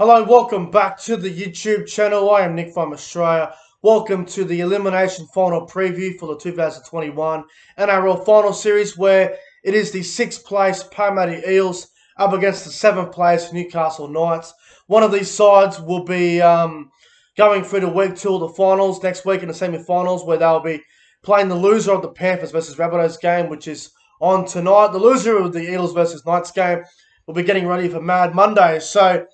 Hello, welcome back to the YouTube channel. I am Nick from Australia. Welcome to the Elimination Final Preview for the 2021 NRL Final Series, where it is the 6th place Parramatta Eels up against the 7th place Newcastle Knights. One of these sides will be going through the week 2 of the finals next week in the semi-finals, where they'll be playing the loser of the Panthers versus Rabbitohs game, which is on tonight. The loser of the Eels versus Knights game will be getting ready for Mad Monday. So,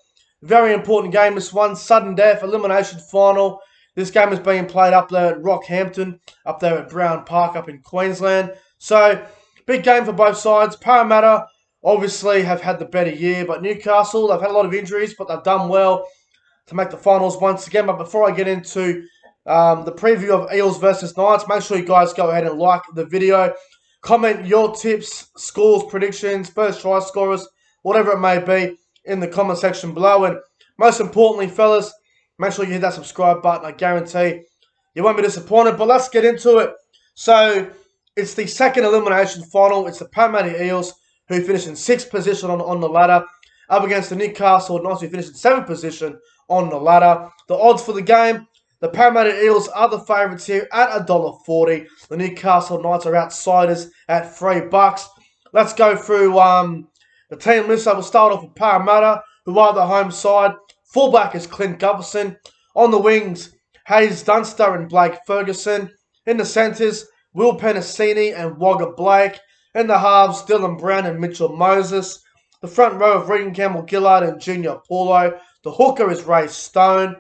very important game, this one. Sudden death, elimination final. This game is being played up there at Rockhampton, up there at Brown Park, up in Queensland. So, big game for both sides. Parramatta obviously have had the better year, but Newcastle, they've had a lot of injuries, but they've done well to make the finals once again. But before I get into the preview of Eels versus Knights, make sure you guys go ahead and like the video. Comment your tips, scores, predictions, first try scorers, whatever it may be, in the comment section below. And most importantly, fellas, make sure you hit that subscribe button. I guarantee you won't be disappointed. But let's get into it. So it's the second elimination final. It's the Parramatta Eels, who finished in 6th position on the ladder, up against the Newcastle Knights, who finished in 7th position on the ladder. The odds for the game: the Parramatta Eels are the favourites here at $1.40. The Newcastle Knights are outsiders at $3. Let's go through the team list. I will start off with Parramatta, who are the home side. Fullback is Clint Gutherson. On the wings, Hayes Dunster and Blake Ferguson. In the centres, Will Penasini and Wagga Blake. In the halves, Dylan Brown and Mitchell Moses. The front row of Regan Campbell-Gillard and Junior Paulo. The hooker is Ray Stone.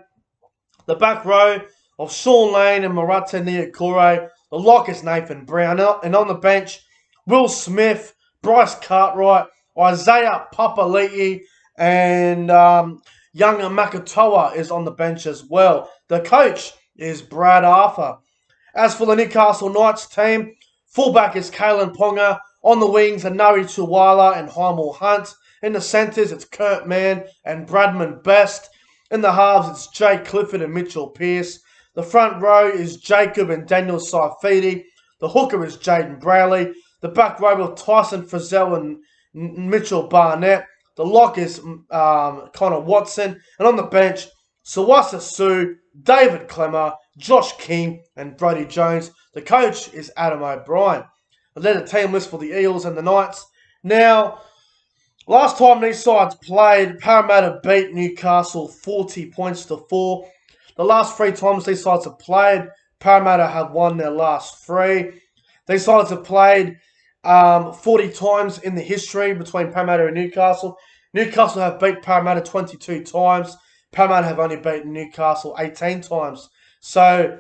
The back row of Sean Lane and Marata Niokore. The lock is Nathan Brown. And on the bench, Will Smith, Bryce Cartwright, Isaiah Papali'i, and young Makatoa is on the bench as well. The coach is Brad Arthur. As for the Newcastle Knights team, fullback is Kalen Ponga. On the wings are Nari Tuwala and Hymel Hunt. In the centres, it's Kurt Mann and Bradman Best. In the halves, it's Jay Clifford and Mitchell Pearce. The front row is Jacob and Daniel Saifidi. The hooker is Jaden Braley. The back row of Tyson Frizzell and Mitchell Barnett. The lock is Connor Watson. And on the bench, Sawasa Sue, David Clemmer, Josh King, and Brodie Jones. The coach is Adam O'Brien. And then the team list for the Eels and the Knights. Now, last time these sides played, Parramatta beat Newcastle 40 points to 4. The last 3 times these sides have played, Parramatta have won their last 3. These sides have played 40 times in the history between Parramatta and Newcastle. Newcastle have beat Parramatta 22 times. Parramatta have only beaten Newcastle 18 times. So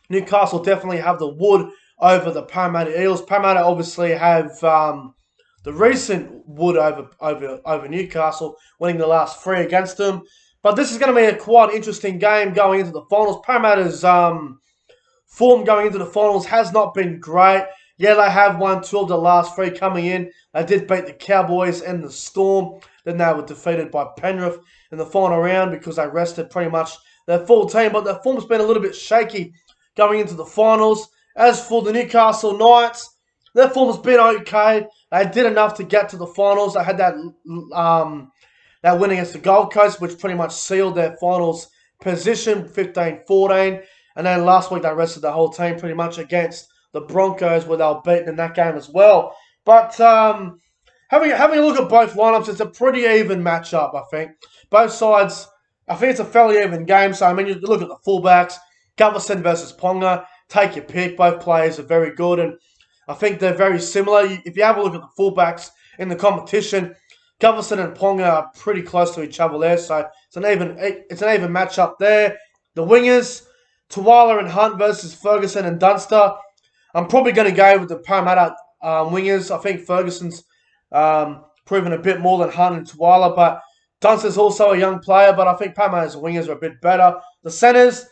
Newcastle definitely have the wood over the Parramatta Eels. Parramatta obviously have the recent wood over Newcastle, winning the last 3 against them. But this is going to be a quite interesting game going into the finals. Parramatta's form going into the finals has not been great. Yeah, they have won 2 of the last 3 coming in. They did beat the Cowboys and the Storm. Then they were defeated by Penrith in the final round because they rested pretty much their full team. But their form's been a little bit shaky going into the finals. As for the Newcastle Knights, their form's been okay. They did enough to get to the finals. They had that win against the Gold Coast, which pretty much sealed their finals position, 15-14. And then last week they rested the whole team pretty much against the Broncos, where they were beaten in that game as well. But having a look at both lineups, it's a pretty even matchup, I think. Both sides, I think it's a fairly even game. So, I mean, you look at the fullbacks, Gutherson versus Ponga. Take your pick. Both players are very good, and I think they're very similar. If you have a look at the fullbacks in the competition, Gutherson and Ponga are pretty close to each other there. So, it's an even matchup there. The wingers, Tuwala and Hunt versus Ferguson and Dunster. I'm probably going to go with the Parramatta wingers. I think Ferguson's proven a bit more than Hunt and Tuwala, but Dunster's also a young player, but I think Parramatta's wingers are a bit better. The centres,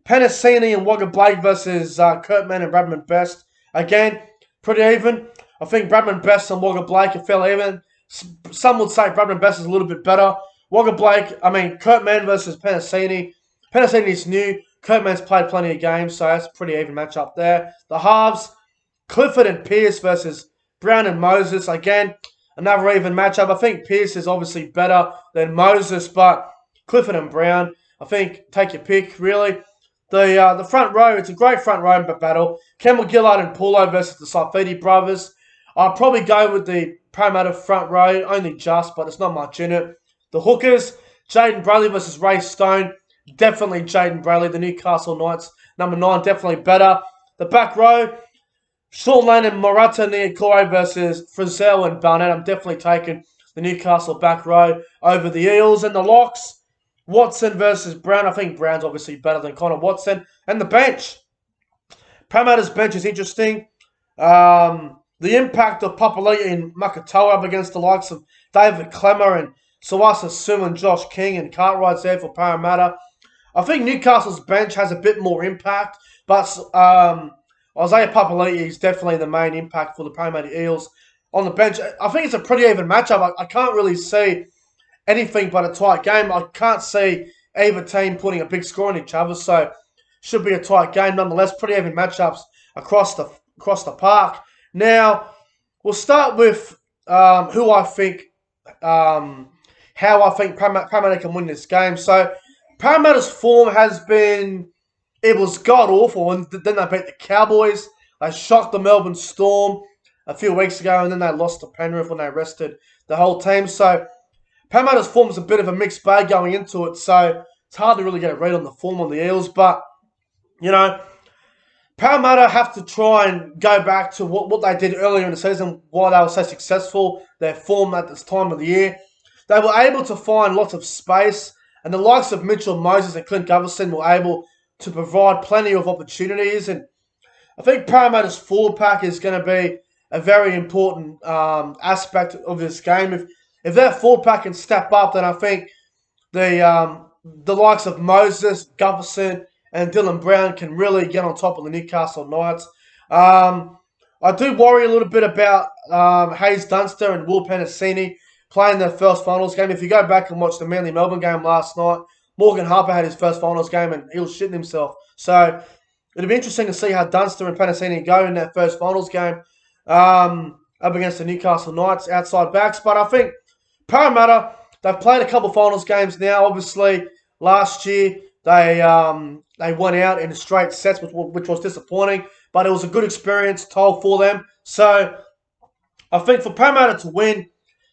Penasini and Wagga Blake versus Kurt Mann and Bradman Best. Again, pretty even. I think Bradman Best and Wagga Blake are fairly even. Some would say Bradman Best is a little bit better. Kurt Mann versus Penasini. Penasini's new. Kurt Mann's played plenty of games, so that's a pretty even matchup there. The halves, Clifford and Pearce versus Brown and Moses. Again, another even matchup. I think Pearce is obviously better than Moses, but Clifford and Brown. I think take your pick, really. The front row, it's a great front row battle. Campbell Gillard and Paulo versus the Saifidi brothers. I'll probably go with the Parramatta front row, only just, but it's not much in it. The hookers, Jaden Brayley versus Ray Stone. Definitely Jaden Brayley, the Newcastle Knights. Number 9, definitely better. The back row, Sean Lane and Morata Niokore versus Frizzell and Barnett. I'm definitely taking the Newcastle back row over the Eels. And the locks, Watson versus Brown. I think Brown's obviously better than Connor Watson. And the bench, Parramatta's bench is interesting. The impact of Papali'i and Makatoa up against the likes of David Clemmer and Sawasa Sue and Josh King and Cartwright's there for Parramatta. I think Newcastle's bench has a bit more impact, but Isaiah Papali'i is definitely the main impact for the Parramatta Eels on the bench. I think it's a pretty even matchup. I can't really see anything but a tight game. I can't see either team putting a big score on each other, so should be a tight game nonetheless. Pretty even matchups across the park. Now, we'll start with how I think Parramatta can win this game. So, Parramatta's form has been, it was god-awful, and then they beat the Cowboys. They shocked the Melbourne Storm a few weeks ago, and then they lost to Penrith when they rested the whole team. So, Parramatta's form is a bit of a mixed bag going into it, so it's hard to really get a read on the form on the Eels, but, you know, Parramatta have to try and go back to what they did earlier in the season, why they were so successful, their form at this time of the year. They were able to find lots of space, and the likes of Mitchell Moses and Clint Gutherson were able to provide plenty of opportunities. And I think Parramatta's forward pack is going to be a very important aspect of this game. If that forward pack can step up, then I think the likes of Moses, Gutherson, and Dylan Brown can really get on top of the Newcastle Knights. I do worry a little bit about Hayes Dunster and Will Penasini playing their first finals game. If you go back and watch the Manly Melbourne game last night, Morgan Harper had his first finals game and he was shitting himself. So it'll be interesting to see how Dunster and Penasini go in that first finals game up against the Newcastle Knights outside backs. But I think Parramatta, they've played a couple finals games now. Obviously, last year they went out in straight sets, which was disappointing, but it was a good experience told for them. So I think for Parramatta to win,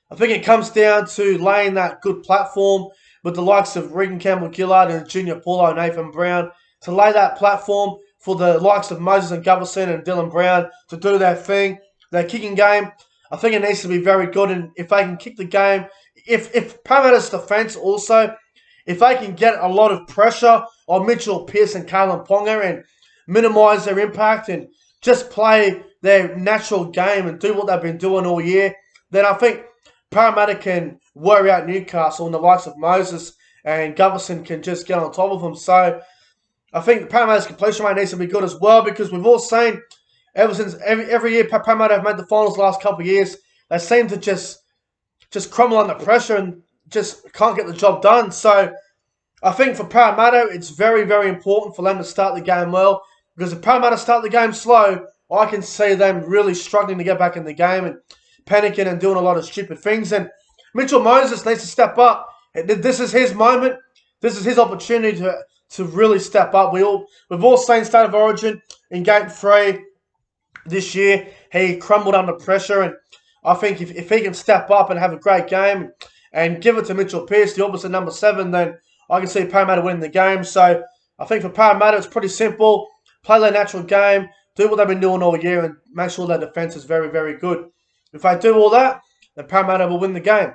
I think it comes down to laying that good platform with the likes of Regan Campbell-Gillard and Junior Paulo and Nathan Brown to lay that platform for the likes of Moses and Gutherson and Dylan Brown to do their thing. Their kicking game, I think it needs to be very good, and if they can kick the game, if Parramatta's defence also, if they can get a lot of pressure on Mitchell Pearce and Kalen Ponga and minimise their impact and just play their natural game and do what they've been doing all year, then I think Parramatta can wear out Newcastle, and the likes of Moses and Gutherson can just get on top of them. So I think Parramatta's completion rate needs to be good as well, because we've all seen ever since every year Parramatta have made the finals the last couple of years, they seem to just crumble under pressure and just can't get the job done. So I think for Parramatta, it's very, very important for them to start the game well, because if Parramatta start the game slow, I can see them really struggling to get back in the game and panicking and doing a lot of stupid things. And Mitchell Moses needs to step up. This is his moment. This is his opportunity to really step up. We've all seen State of Origin in Game 3 this year. He crumbled under pressure, and I think if he can step up and have a great game and give it to Mitchell Pearce, the opposite number 7, then I can see Parramatta winning the game. So I think for Parramatta, it's pretty simple. Play their natural game, do what they've been doing all year, and make sure their defence is very, very good. If they do all that, then Parramatta will win the game.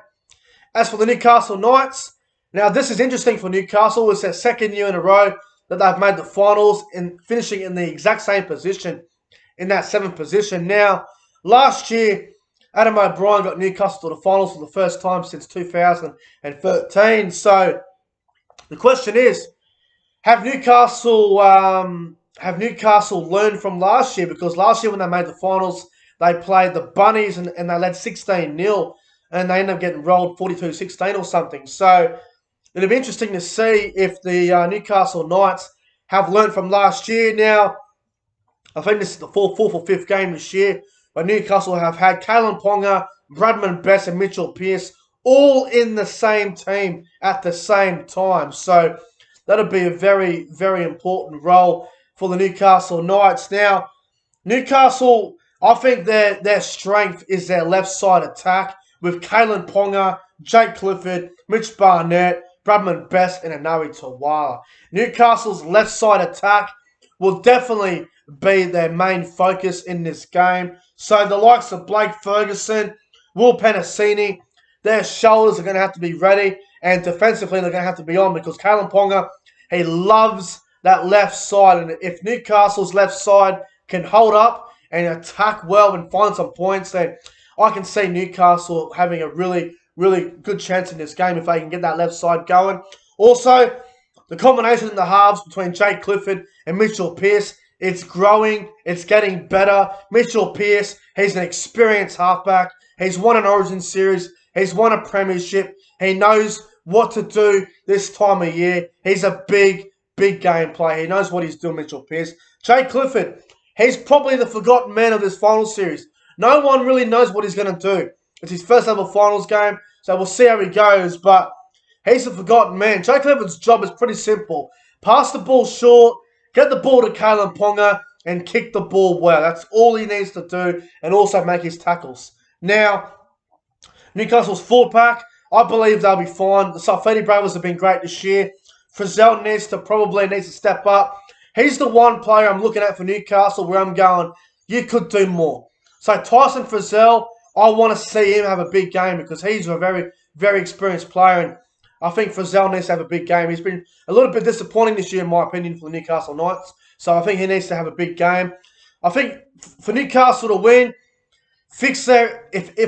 As for the Newcastle Knights, now this is interesting for Newcastle. It's their second year in a row that they've made the finals and finishing in the exact same position, in that 7th position. Now, last year, Adam O'Brien got Newcastle to the finals for the first time since 2013. So the question is, have Newcastle learned from last year? Because last year when they made the finals, they played the Bunnies and they led 16-0, and they ended up getting rolled 42-16 or something. So it'll be interesting to see if the Newcastle Knights have learned from last year. Now, I think this is the fourth or fifth game this year, but Newcastle have had Kalen Ponga, Bradman Best, and Mitchell Pearce all in the same team at the same time. So that'll be a very, very important role for the Newcastle Knights. Now, Newcastle, I think their strength is their left side attack with Kalen Ponga, Jake Clifford, Mitch Barnett, Bradman Best, and Anari Tawala. Newcastle's left side attack will definitely be their main focus in this game. So the likes of Blake Ferguson, Will Penasini, their shoulders are going to have to be ready, and defensively they're going to have to be on because Kalen Ponga, he loves that left side, and if Newcastle's left side can hold up and attack well and find some points, then I can see Newcastle having a really, really good chance in this game if they can get that left side going. Also, the combination in the halves between Jake Clifford and Mitchell Pearce, it's growing, it's getting better. Mitchell Pearce, he's an experienced halfback. He's won an Origin Series. He's won a premiership. He knows what to do this time of year. He's a big, big game player. He knows what he's doing, Mitchell Pearce. Jake Clifford, he's probably the forgotten man of this final series. No one really knows what he's going to do. It's his first ever finals game, so we'll see how he goes, but he's a forgotten man. Jake Clifford's job is pretty simple. Pass the ball short, get the ball to Kalen Ponga, and kick the ball well. That's all he needs to do, and also make his tackles. Now, Newcastle's forward pack, I believe they'll be fine. The Saifiti brothers have been great this year. Frizzell needs to step up. He's the one player I'm looking at for Newcastle where I'm going, you could do more. So Tyson Frizzell, I want to see him have a big game because he's a very, very experienced player. And I think Frizzell needs to have a big game. He's been a little bit disappointing this year, in my opinion, for the Newcastle Knights. So I think he needs to have a big game. I think for Newcastle to win, if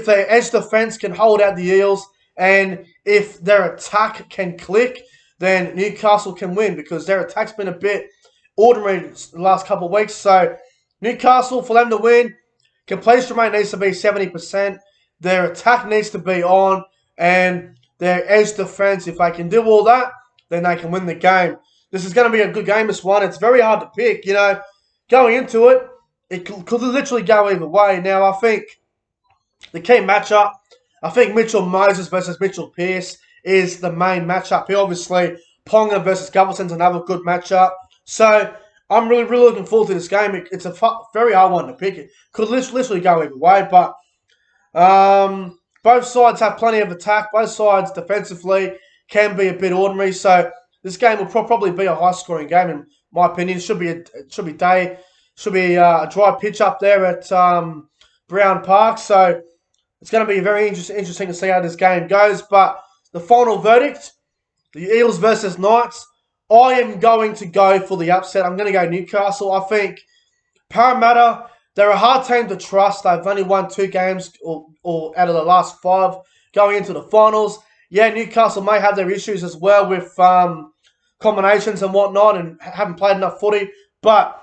their edge defence can hold out the Eels and if their attack can click, then Newcastle can win because their attack's been a bit ordinary the last couple of weeks. So Newcastle, for them to win, completion rate needs to be 70%. Their attack needs to be on. And their edge defense, if they can do all that, then they can win the game. This is going to be a good game, this one. It's very hard to pick. You know, going into it, it could literally go either way. Now, I think the key matchup, I think Mitchell Moses versus Mitchell Pearce is the main matchup here. Obviously, Ponga versus Guthersen's another good matchup. So, I'm really, really looking forward to this game. It's a very hard one to pick. It could literally go either way, but both sides have plenty of attack. Both sides defensively can be a bit ordinary. So this game will probably be a high-scoring game, in my opinion. It should be a dry pitch up there at Brown Park. So it's going to be very interesting to see how this game goes. But the final verdict, the Eels versus Knights. I am going to go for the upset. I'm going to go Newcastle. I think Parramatta, they're a hard team to trust. They've only won 2 games or out of the last 5 going into the finals. Yeah, Newcastle may have their issues as well with combinations and whatnot and haven't played enough footy. But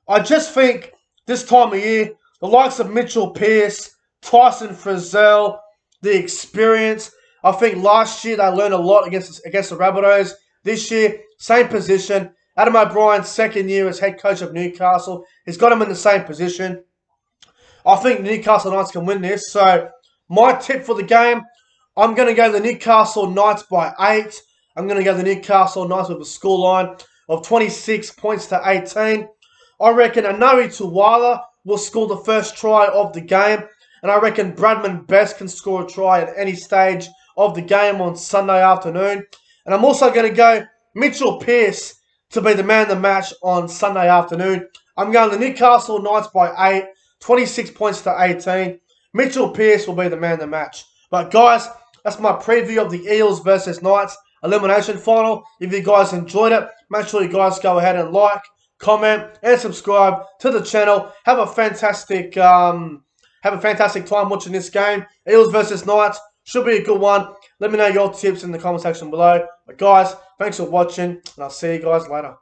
I just think this time of year, the likes of Mitchell Pearce, Tyson Frizzell, the experience. I think last year they learned a lot against the Rabbitohs. This year, same position. Adam O'Brien's second year as head coach of Newcastle. He's got him in the same position. I think Newcastle Knights can win this. So, my tip for the game, I'm going to go the Newcastle Knights by 8. I'm going to go the Newcastle Knights with a scoreline of 26 points to 18. I reckon Anari Tawala will score the first try of the game. And I reckon Bradman Best can score a try at any stage of the game on Sunday afternoon. And I'm also going to go Mitchell Pearce to be the man of the match on Sunday afternoon. I'm going the Newcastle Knights by 8, 26 points to 18. Mitchell Pearce will be the man of the match. But guys, that's my preview of the Eels versus Knights elimination final. If you guys enjoyed it, make sure you guys go ahead and like, comment, and subscribe to the channel. Have a fantastic time watching this game. Eels versus Knights should be a good one. Let me know your tips in the comment section below. But guys, thanks for watching, and I'll see you guys later.